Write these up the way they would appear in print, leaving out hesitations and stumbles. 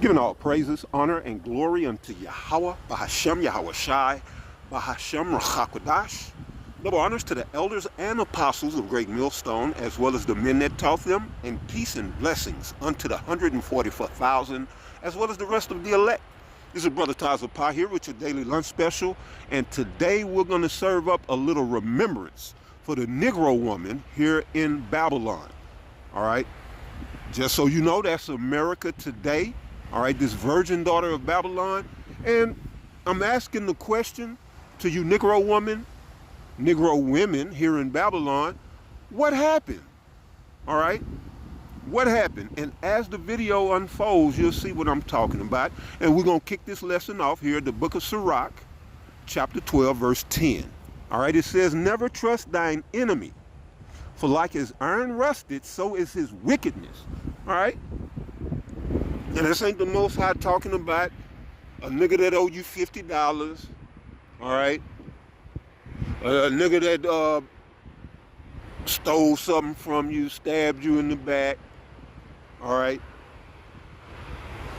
Giving all praises, honor, and glory unto Yahweh, Bahashem Yahweh Shai, Bahashem Rachakodash. Double honors to the elders and apostles of Great Millstone, as well as the men that taught them, and peace and blessings unto the 144,000, as well as the rest of the elect. This is Brother Taza Pa here with your daily lunch special, and today we're going to serve up a little remembrance for the Negro woman here in Babylon. All right, just so you know, that's America today. All right, this virgin daughter of Babylon. And I'm asking the question to you Negro women here in Babylon, what happened? All right, what happened? And as the video unfolds, you'll see what I'm talking about. And we're going to kick this lesson off here, the book of Sirach, chapter 12, verse 10. All right, it says, never trust thine enemy, for like as iron rusted, so is his wickedness. All right? And this ain't the Most High talking about a nigga that owe you $50, all right? A nigga that stole something from you, stabbed you in the back, all right?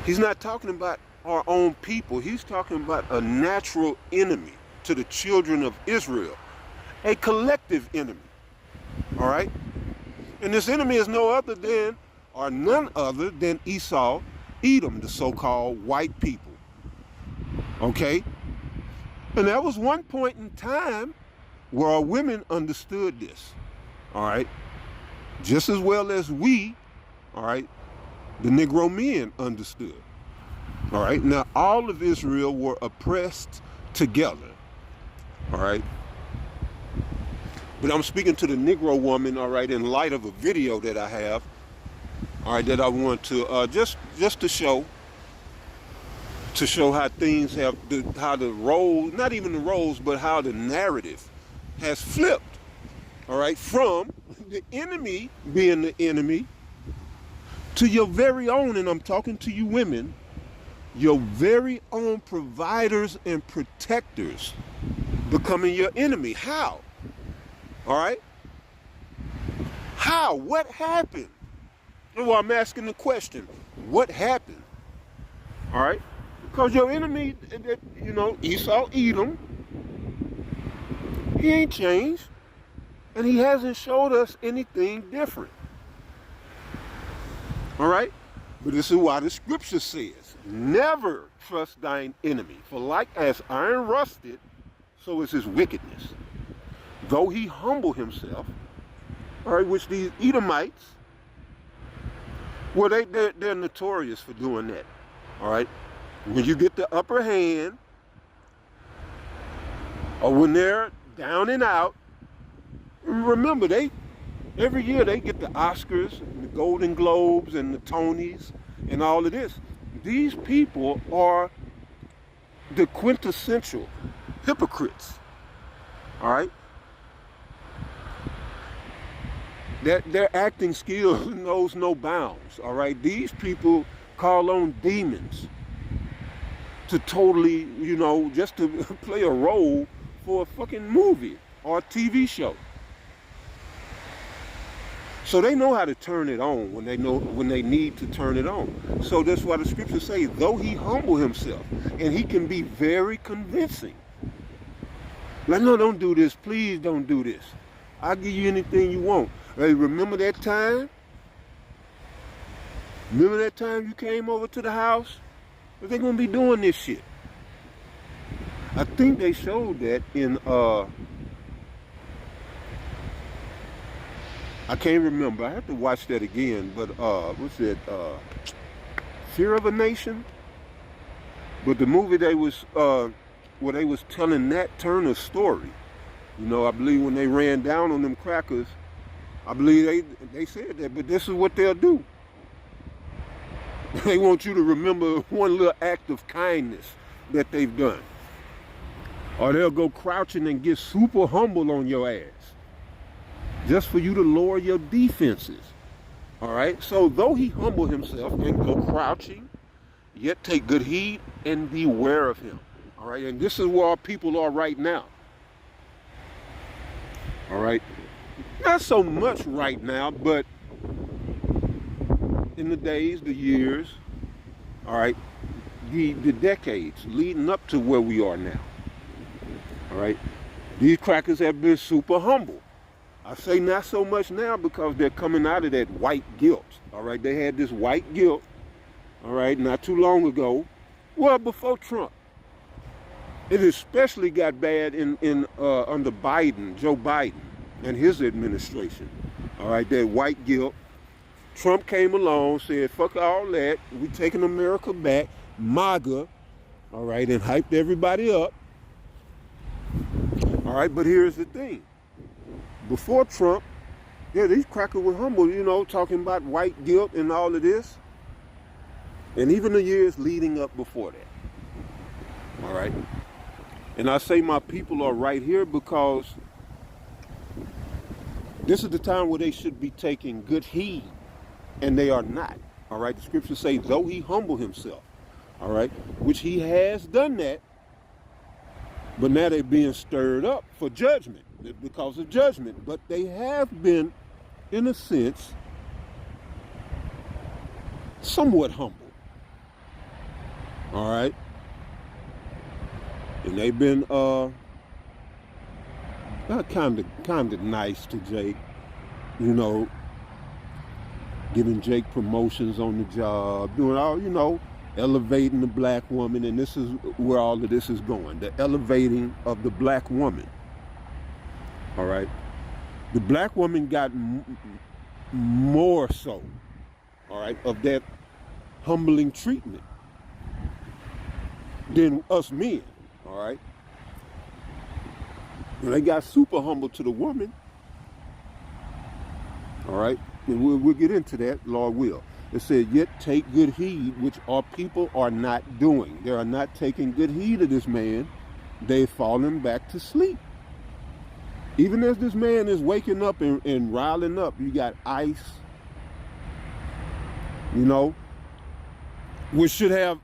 He's not talking about our own people. He's talking about a natural enemy to the children of Israel, a collective enemy, all right? And this enemy is no other than, or none other than Esau, Edom, the so-called white people. Okay? And there was one point in time where our women understood this. All right? Just as well as we, all right, the Negro men understood. All right? Now, all of Israel were oppressed together. All right? But I'm speaking to the Negro woman, all right, in light of a video that I have, all right, that I want to just to show how things have, how the roles, not even the roles, but how the narrative has flipped, all right, from the enemy being the enemy to your very own, and I'm talking to you women, your very own providers and protectors becoming your enemy. How? All right? How? What happened? Well, I'm asking the question, what happened? All right? Because your enemy, you know, Esau, Edom, he ain't changed. And he hasn't showed us anything different. All right? But this is why the scripture says, never trust thine enemy, for like as iron rusted, so is his wickedness. Though he humble himself, all right, which these Edomites, well, they're notorious for doing that, all right? When you get the upper hand, or when they're down and out, remember, every year they get the Oscars, and the Golden Globes, and the Tonys, and all of this. These people are the quintessential hypocrites, all right? Their acting skills knows no bounds, all right? These people call on demons to totally, you know, just to play a role for a fucking movie or a TV show. So they know how to turn it on when they need to turn it on. So that's why the scriptures say, though he humble himself, and he can be very convincing. Like, no, don't do this. Please don't do this. I'll give you anything you want. Hey, remember that time? Remember that time you came over to the house? But they're going to be doing this shit. I think they showed that in, I can't remember. I have to watch that again. But, what's that? Fear of a Nation? But the movie they was, where they was telling Nat Turner's story. You know, I believe when they ran down on them crackers, I believe they said that, but this is what they'll do. They want you to remember one little act of kindness that they've done. Or they'll go crouching and get super humble on your ass, just for you to lower your defenses. All right? So though he humble himself and go crouching, yet take good heed and beware of him. All right? And this is where our people are right now. All right? Not so much right now, but in the days, the years, All right, the decades leading up to where we are now. All right, these crackers have been super humble. I say not so much now because they're coming out of that white guilt. All right, they had this white guilt. All right, not too long ago. Well, before Trump. It especially got bad in under Biden, Joe Biden, and his administration. All right, that white guilt. Trump came along, said, fuck all that. We taking America back, MAGA, all right, and hyped everybody up. All right, but here's the thing. Before Trump, yeah, these crackers were humble, you know, talking about white guilt and all of this. And even the years leading up before that. All right. And I say my people are right here because this is the time where they should be taking good heed, and they are not. All right, the scriptures say, though he humble himself, all right, which he has done that, but now they're being stirred up for judgment, because of judgment. But they have been, in a sense, somewhat humble. All right. And they've been kind of nice to Jake, you know, giving Jake promotions on the job, doing all, you know, elevating the black woman. And this is where all of this is going, the elevating of the black woman. All right. The black woman got more so, all right, of that humbling treatment than us men. All right. And they got super humble to the woman. All right. And we'll get into that, Lord will. It said, yet take good heed, which our people are not doing. They are not taking good heed of this man. They've fallen back to sleep. Even as this man is waking up and riling up, you got ICE, you know, which should have,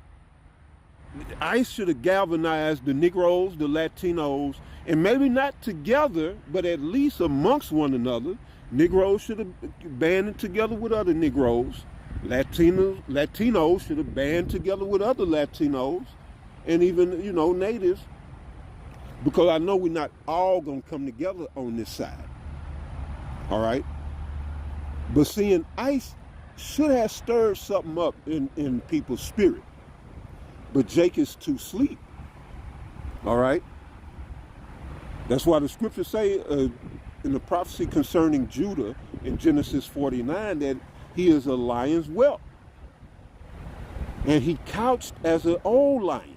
ICE should have galvanized the Negroes, the Latinos, and maybe not together, but at least amongst one another. Negroes should have banded together with other Negroes. Latinos should have banded together with other Latinos, and even, you know, natives, because I know we're not all going to come together on this side. All right? But seeing ICE should have stirred something up in people's spirit. But Jake is too asleep. All right? That's why the scriptures say in the prophecy concerning Judah in Genesis 49 that he is a lion's whelp. And he couched as an old lion.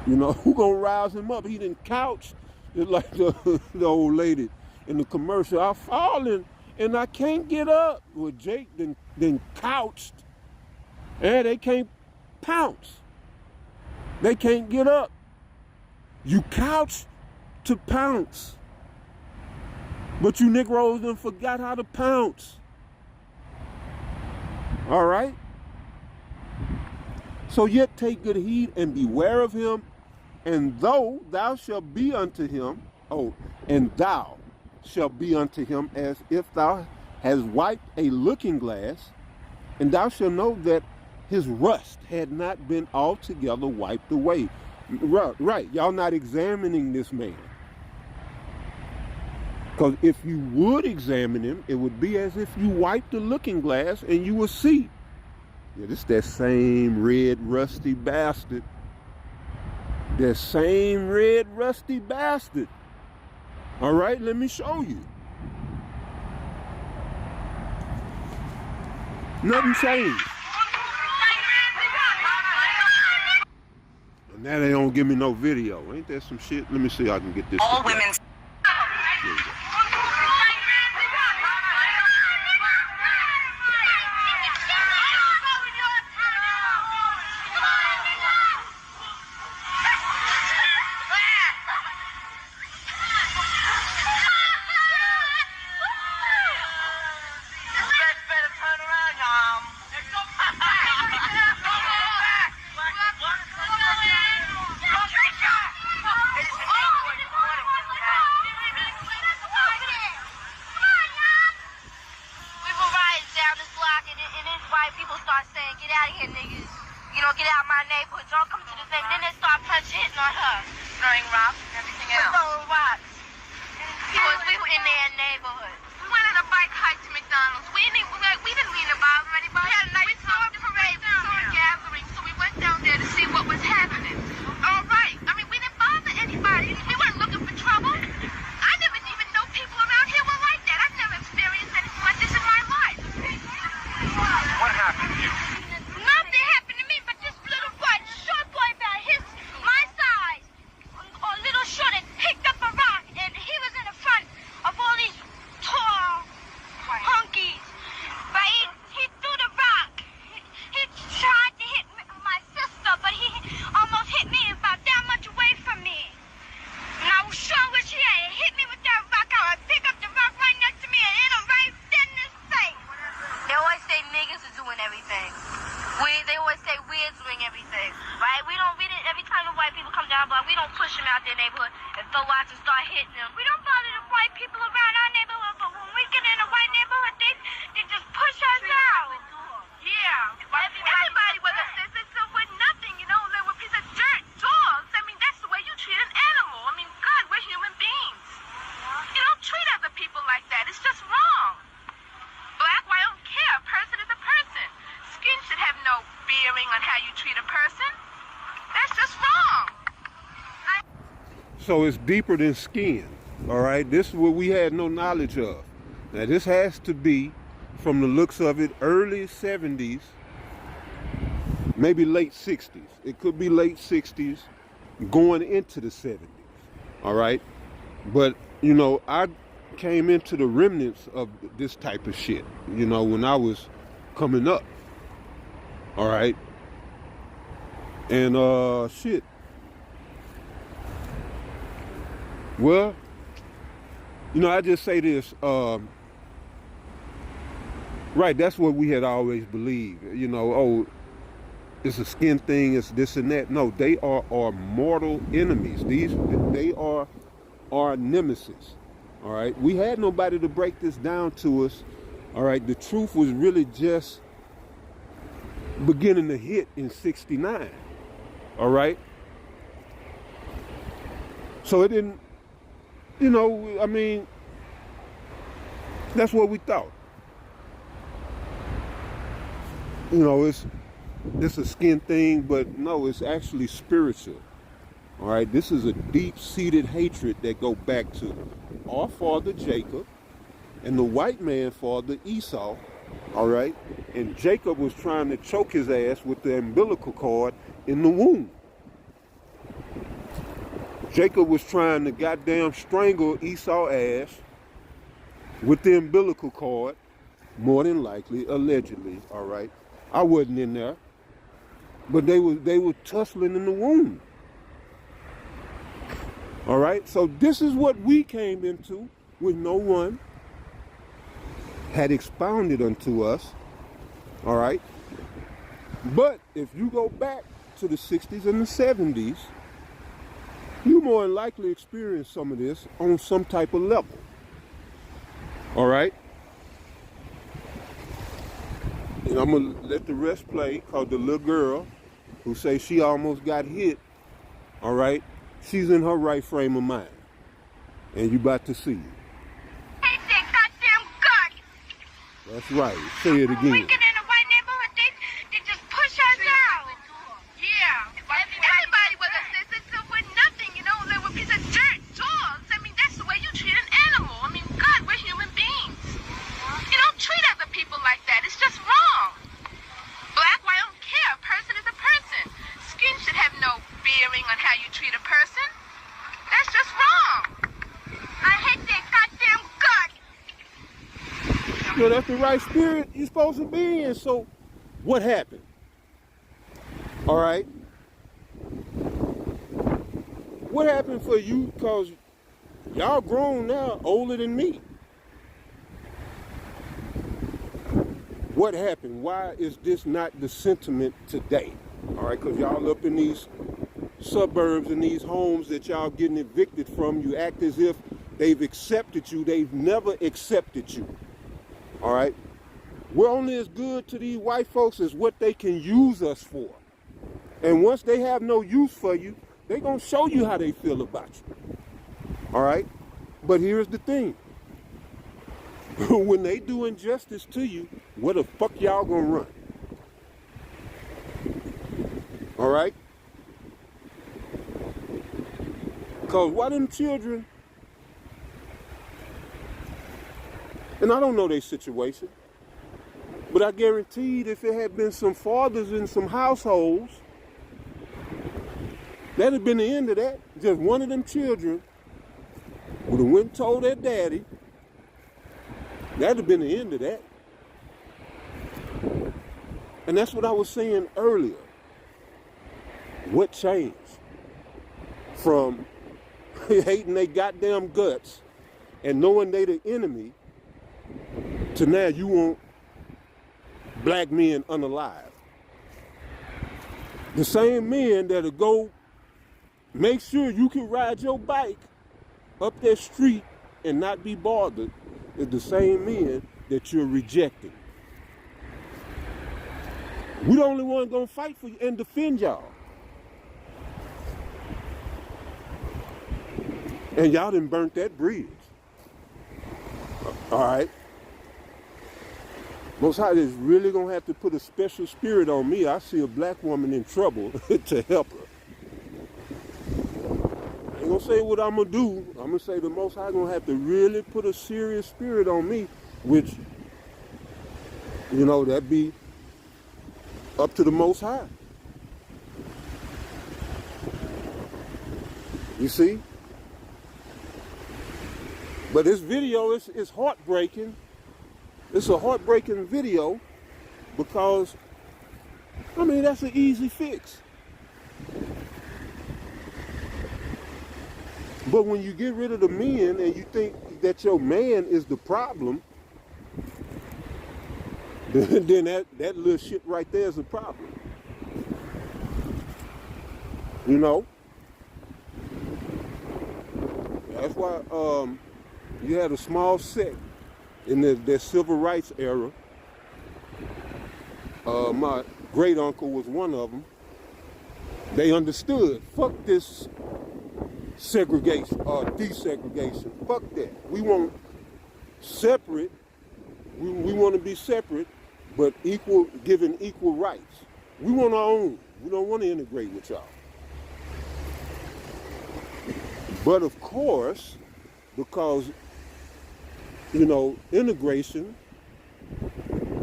You know, who gonna rouse him up? He didn't couch like the old lady in the commercial. I've fallen and I can't get up. Well, Jake then couched, and they can't pounce. They can't get up. You couch to pounce. But you Negroes done forgot how to pounce. All right? So yet take good heed and beware of him, and though thou shalt be unto him, and thou shalt be unto him as if thou hast wiped a looking glass, and thou shalt know that his rust had not been altogether wiped away. Right, y'all not examining this man. Because if you would examine him, it would be as if you wiped the looking glass and you would see. Yeah, this that same red rusty bastard. That same red rusty bastard. All right, let me show you. Nothing changed. And now they don't give me no video. Ain't that some shit? Let me see if I can get this. All women's. There you go. white people start saying, get out of here, niggas. You know, get out of my neighborhood. Don't come to the thing. Then they start hitting on her. Throwing rocks and everything else. Throwing rocks. Because we were in their neighborhood. We went on a bike hike to McDonald's. We didn't mean to bother anybody. We had a nice parade. We saw a gathering, so we went down there to see what was happening. All right. I mean, we didn't bother anybody. We weren't looking for trouble. I never even know people around here were like that. I've never experienced anything like this in my life. What happened to you? Nothing happened to me, but this little boy, short boy about my size, or little short, and picked up a rock, and he was in the front of all these tall hunkies. But he threw the rock. He tried to hit my sister, but he almost hit me about that much away from me. And I sure wish he had hit me with that rock. I would pick up the rock right next to me and hit him right dead in his face. They always say niggas are doing everything. They always say we're doing everything, right? We didn't, every time the white people come down, but we don't push them out their neighborhood and throw rocks and start hitting them. We don't bother the white people around our neighborhood, but when we get in a white neighborhood, they just push us out. Yeah. Everybody was a sister with nothing, you know, they were a piece of dirt, dogs. I mean, that's the way you treat an animal. I mean, God, we're human beings. You don't treat other people like that. It's just wrong. Black, white, I don't care. A person is a person. Skin should have no bearing on how you treat a person. That's just wrong. So it's deeper than skin, all right? This is what we had no knowledge of. Now, this has to be, from the looks of it, early 70s, maybe late 60s. It could be late 60s, going into the 70s, all right? But, you know, I came into the remnants of this type of shit, you know, when I was coming up, all right? And, shit. Well, you know, I just say this, right, that's what we had always believed, you know, oh, it's a skin thing, it's this and that. No, they are our mortal enemies. They are our nemesis, all right? We had nobody to break this down to us, all right? The truth was really just beginning to hit in 69, all right? So it didn't, you know, I mean, that's what we thought. You know, it's a skin thing, but no, it's actually spiritual. All right, this is a deep-seated hatred that go back to our father Jacob and the white man father Esau. All right, and Jacob was trying to choke his ass with the umbilical cord in the womb. Jacob was trying to goddamn strangle Esau's ass with the umbilical cord, more than likely, allegedly. All right, I wasn't in there. But they were tussling in the womb. All right, so this is what we came into when no one had expounded unto us. All right, but if you go back to the 60s and the 70s, you more than likely experienced some of this on some type of level. All right. And I'm going to let the rest play, because the little girl who say she almost got hit, all right, she's in her right frame of mind. And you about to see it. Hey, that goddamn gut. That's right. Say it again. We get in a white neighborhood, they just push us out. Yeah. Everybody was a sister with nothing, you know, they were a piece of dirt, dogs. I mean, that's the way you treat an animal. I mean, God, we're human beings. You don't treat other people like that. It's just wrong. Black, white, I don't care. A person is a person. Skin should have no bearing on how you treat a person. That's just wrong. I hate that goddamn gut. Yeah, that's the right spirit you're supposed to be in. So, what happened? All right. What happened for you? Because y'all grown now, older than me. What happened? Why is this not the sentiment today? All right, because y'all up in these suburbs and these homes that y'all getting evicted from, you act as if they've accepted you. They've never accepted you. All right? We're only as good to these white folks as what they can use us for. And once they have no use for you, they're going to show you how they feel about you. All right? But here's the thing. When they do injustice to you, where the fuck y'all going to run? All right? Because why them children, and I don't know their situation, but I guaranteed if it had been some fathers in some households, that'd have been the end of that. Just one of them children would have went and told their daddy. That'd have been the end of that. And that's what I was saying earlier. What changed? From hating their goddamn guts and knowing they the enemy to now you want black men unalive. The same men that'll go make sure you can ride your bike up that street and not be bothered is the same men that you're rejecting. We the only ones gonna fight for you and defend y'all. And y'all done burnt that bridge. All right? Most High is really gonna have to put a special spirit on me. I see a black woman in trouble to help her. I ain't gonna say what I'm gonna do. I'm gonna say the Most High gonna have to really put a serious spirit on me, which, you know, that be up to the Most High. You see? But this video is heartbreaking. It's a heartbreaking video because, I mean, that's an easy fix. But when you get rid of the men and you think that your man is the problem, then that little shit right there is a problem. You know? That's why you had a small sect in the civil rights era. My great uncle was one of them. They understood, fuck this segregation or desegregation. Fuck that. We want separate. We want to be separate, but equal, given equal rights. We want our own. We don't want to integrate with y'all. But of course, because, you know, integration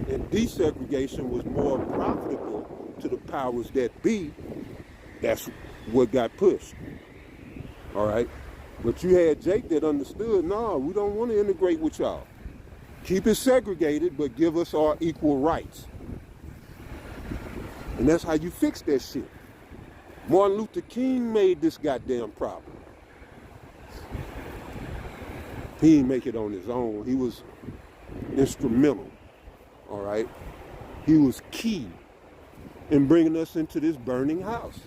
and desegregation was more profitable to the powers that be, that's what got pushed. All right? But you had Jake that understood, no, we don't want to integrate with y'all. Keep it segregated, but give us our equal rights. And that's how you fix that shit. Martin Luther King made this goddamn problem. He didn't make it on his own. He was instrumental, all right? He was key in bringing us into this burning house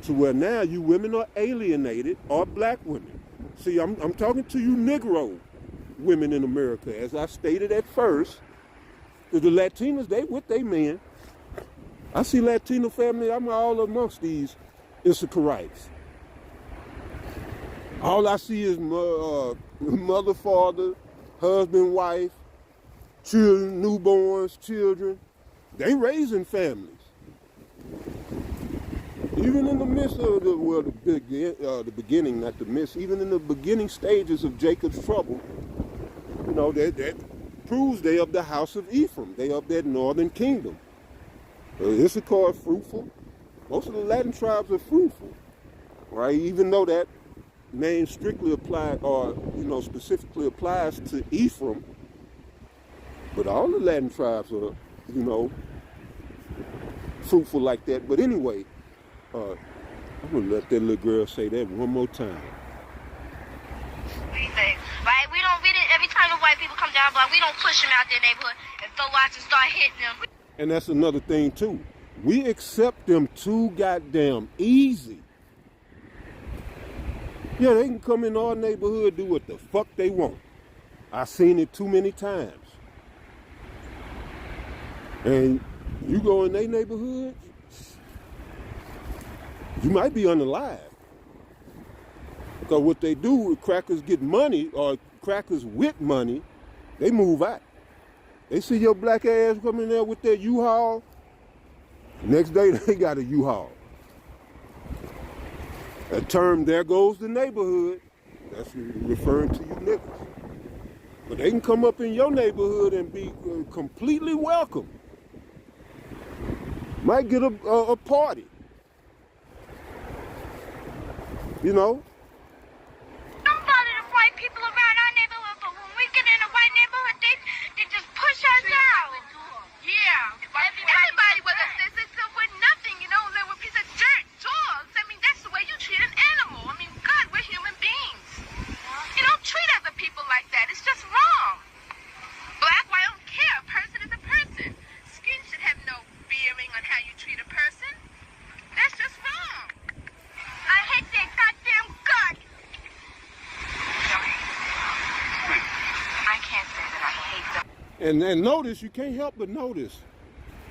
to where now you women are alienated, or black women. See, I'm talking to you Negro women in America. As I stated at first, the Latinas, they with their men. I see Latino family, I'm all amongst these Issacharites. All I see is mother, father, husband, wife, children, newborns, children. They raising families. Even in the midst of the beginning, not the midst, even in the beginning stages of Jacob's trouble, you know, that proves they of the house of Ephraim. They of that northern kingdom. Issachar is fruitful. Most of the Latin tribes are fruitful, right? Even though that name strictly applied, or, you know, specifically applies to Ephraim, but all the Latin tribes are, you know, fruitful like that. But anyway, I'm gonna let that little girl say that one more time. What do you think? Right? We didn't, every time the white people come down, but we don't push them out their neighborhood and throw rocks and start hitting them. And that's another thing too. We accept them too goddamn easy. Yeah, they can come in our neighborhood, do what the fuck they want. I've seen it too many times. And you go in their neighborhood, you might be unalive. Because what they do, crackers get money, or crackers with money, they move out. They see your black ass come in there with their U-Haul, next day they got a U-Haul. A term, there goes the neighborhood, that's referring to you niggas. But they can come up in your neighborhood and be completely welcome. Might get a party. You know? Don't bother the white people around our neighborhood, but when we get in a white neighborhood, they just push us out. Yeah, everybody was upset. They still with nothing, you know. They were a piece of dirt, dogs. I mean, that's the way you treat an animal. I mean, God, we're human beings. You don't treat other people like that. It's just wrong. Black, white, I don't care. A person is a person. Skin should have no bearing on how you treat a person. That's just wrong. I hate their goddamn guts. I can't say that I hate them. And notice, you can't help but notice,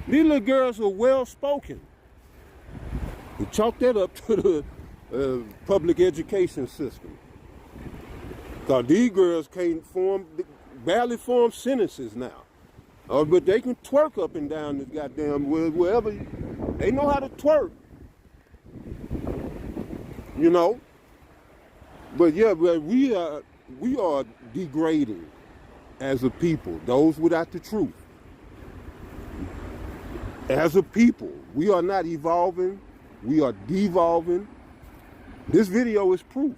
these little girls are well-spoken. We chalk that up to the public education system. Because these girls can't barely form sentences now. But they can twerk up and down this goddamn, wherever, they know how to twerk. You know? But yeah, we are degrading as a people, those without the truth. As a people, we are not evolving, we are devolving. This video is proof.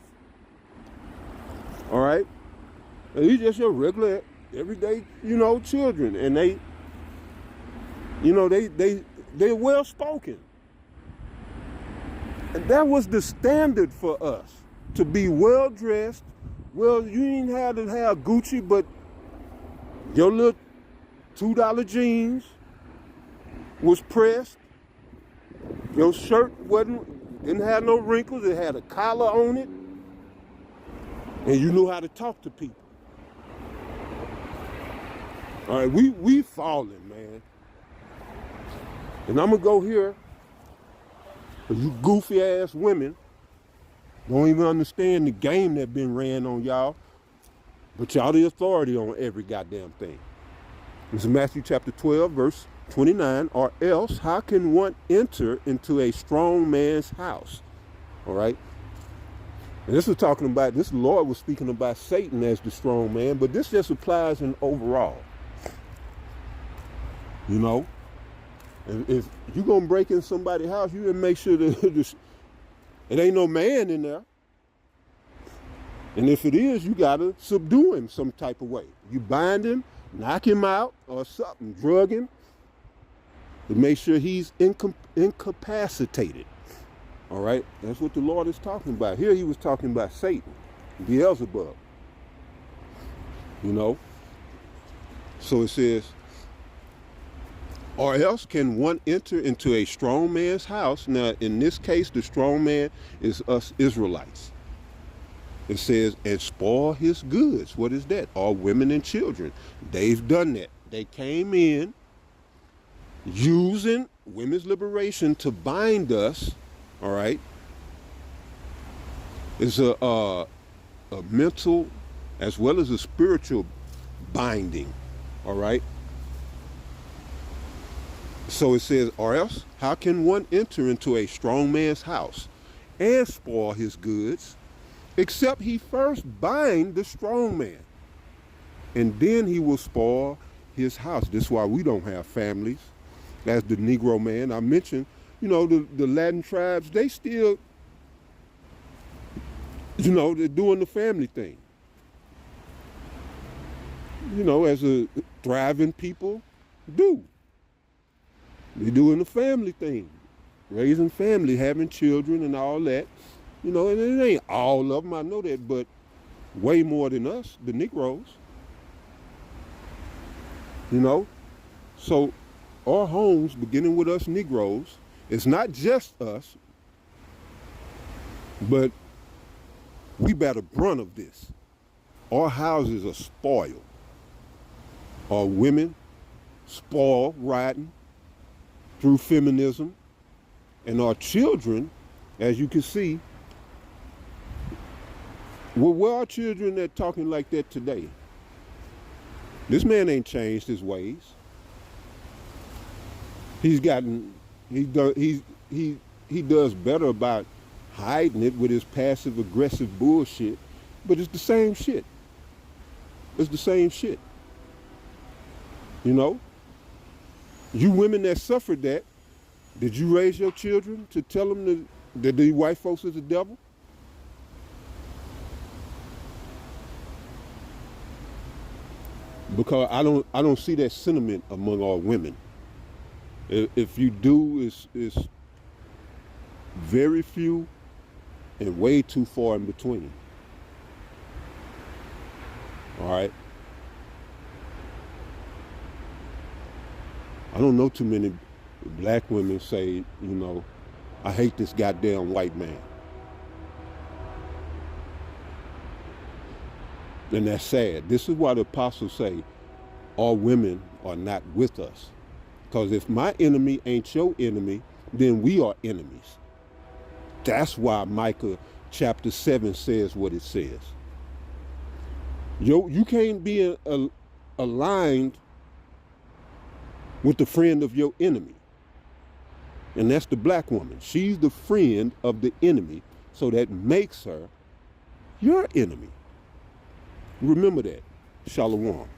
All right? And these just your regular, everyday, you know, children. And they, you know, they're well spoken. And that was the standard for us, to be well dressed. Well, you didn't have to have Gucci, but your little $2 jeans was pressed. Your shirt didn't have no wrinkles. It had a collar on it. And you knew how to talk to people. All right, we falling, man. And I'm gonna go here, because you goofy ass women don't even understand the game that been ran on y'all, but y'all the authority on every goddamn thing. This is Matthew chapter 12, verse 29. Or else, how can one enter into a strong man's house? All right. And this Lord was speaking about Satan as the strong man, but this just applies in overall. You know, if you're going to break in somebody's house, you better make sure that it ain't no man in there. And if it is, you got to subdue him some type of way. You bind him, knock him out or something, drug him, to make sure he's incapacitated. All right, that's what the Lord is talking about. Here he was talking about Satan, Beelzebub. You know, so it says, or else can one enter into a strong man's house. Now, in this case, the strong man is us Israelites. It says, and spoil his goods. What is that? All women and children. They've done that. They came in using women's liberation to bind us. All right. It's a mental as well as a spiritual binding. All right. So it says, or else, how can one enter into a strong man's house and spoil his goods, except he first bind the strong man, and then he will spoil his house. This is why we don't have families. As the Negro man I mentioned, you know, the Latin tribes, they still, you know, they're doing the family thing. You know, as a thriving people do. They're doing the family thing. Raising family, having children and all that. You know, and it ain't all of them, I know that, but way more than us, the Negroes. You know? So our homes, beginning with us Negroes, it's not just us, but we bear the brunt of this. Our houses are spoiled. Our women spoiled, rotten through feminism. And our children, as you can see, well, where are children that talking like that today? This man ain't changed his ways. He does better about hiding it with his passive aggressive bullshit, but it's the same shit. It's the same shit. You know? You women that suffered that, did you raise your children to tell them that these white folks is the devil? Because I don't see that sentiment among our women. If you do, it's very few and way too far in between. All right. I don't know too many black women say, you know, I hate this goddamn white man. And that's sad. This is why the apostles say all women are not with us. Because if my enemy ain't your enemy, then we are enemies. That's why Micah chapter 7 says what it says. You can't be aligned with the friend of your enemy. And that's the black woman. She's the friend of the enemy, so that makes her your enemy. Remember that. Shalom.